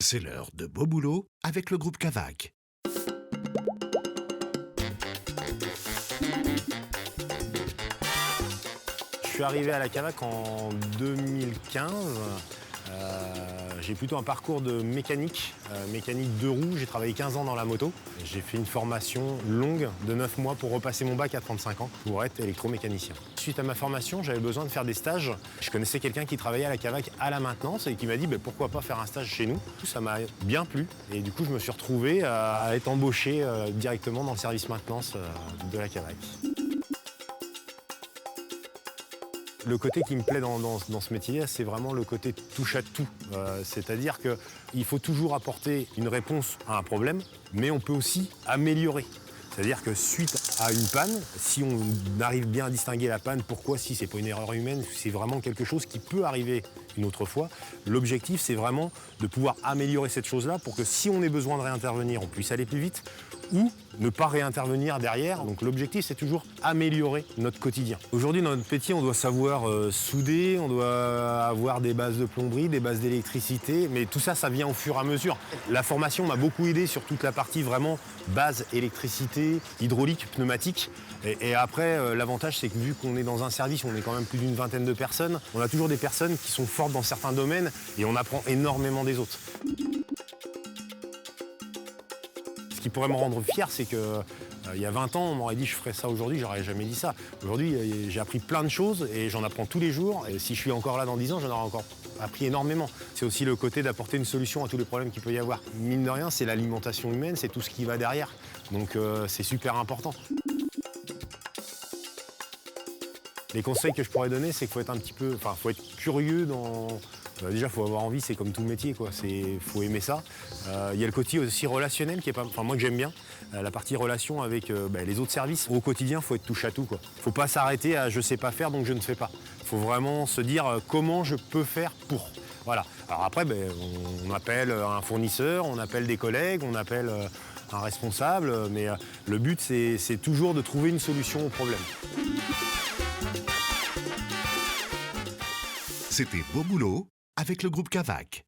C'est l'heure de Beau Boulot avec le groupe Cavac. Je suis arrivé à la Cavac en 2015. J'ai plutôt un parcours de mécanique, mécanique deux roues. J'ai travaillé 15 ans dans la moto. J'ai fait une formation longue de 9 mois pour repasser mon bac à 35 ans pour être électromécanicien. Suite à ma formation, j'avais besoin de faire des stages. Je connaissais quelqu'un qui travaillait à la Cavac à la maintenance et qui m'a dit pourquoi pas faire un stage chez nous. Ça m'a bien plu et du coup je me suis retrouvé à être embauché directement dans le service maintenance de la Cavac. Le côté qui me plaît dans ce métier, c'est vraiment le côté touche à tout. C'est-à-dire qu'il faut toujours apporter une réponse à un problème, mais on peut aussi améliorer. C'est-à-dire que suite à une panne, si on arrive bien à distinguer la panne, pourquoi si c'est pas une erreur humaine, c'est vraiment quelque chose qui peut arriver une autre fois. L'objectif, c'est vraiment de pouvoir améliorer cette chose-là pour que si on ait besoin de réintervenir, on puisse aller plus vite ou ne pas réintervenir derrière. Donc l'objectif, c'est toujours améliorer notre quotidien. Aujourd'hui, dans notre métier, on doit savoir souder, on doit avoir des bases de plomberie, des bases d'électricité, mais tout ça, ça vient au fur et à mesure. La formation m'a beaucoup aidé sur toute la partie vraiment base électricité, hydraulique, pneumatique. Et après, l'avantage, c'est que vu qu'on est dans un service, on est quand même plus d'une vingtaine de personnes, on a toujours des personnes qui sont fortes dans certains domaines et on apprend énormément des autres. Ce qui pourrait me rendre fier, c'est que il y a 20 ans, on m'aurait dit je ferais ça aujourd'hui, j'aurais jamais dit ça. Aujourd'hui, j'ai appris plein de choses et j'en apprends tous les jours. Et si je suis encore là dans 10 ans, j'en aurai encore appris énormément. C'est aussi le côté d'apporter une solution à tous les problèmes qu'il peut y avoir. Mine de rien, c'est l'alimentation humaine, c'est tout ce qui va derrière. Donc c'est super important. Les conseils que je pourrais donner, c'est qu'il faut être faut être curieux dans... Déjà, il faut avoir envie, c'est comme tout métier, quoi. Faut aimer ça. Il y a le côté aussi relationnel qui est moi que j'aime bien. La partie relation avec les autres services. Au quotidien, il faut être touche à tout, quoi. Faut pas s'arrêter à je sais pas faire, donc je ne fais pas. Il faut vraiment se dire comment je peux faire pour. Voilà. Alors après, on appelle un fournisseur, on appelle des collègues, on appelle un responsable, mais le but, c'est toujours de trouver une solution au problème. C'était Beau Boulot avec le groupe Cavac.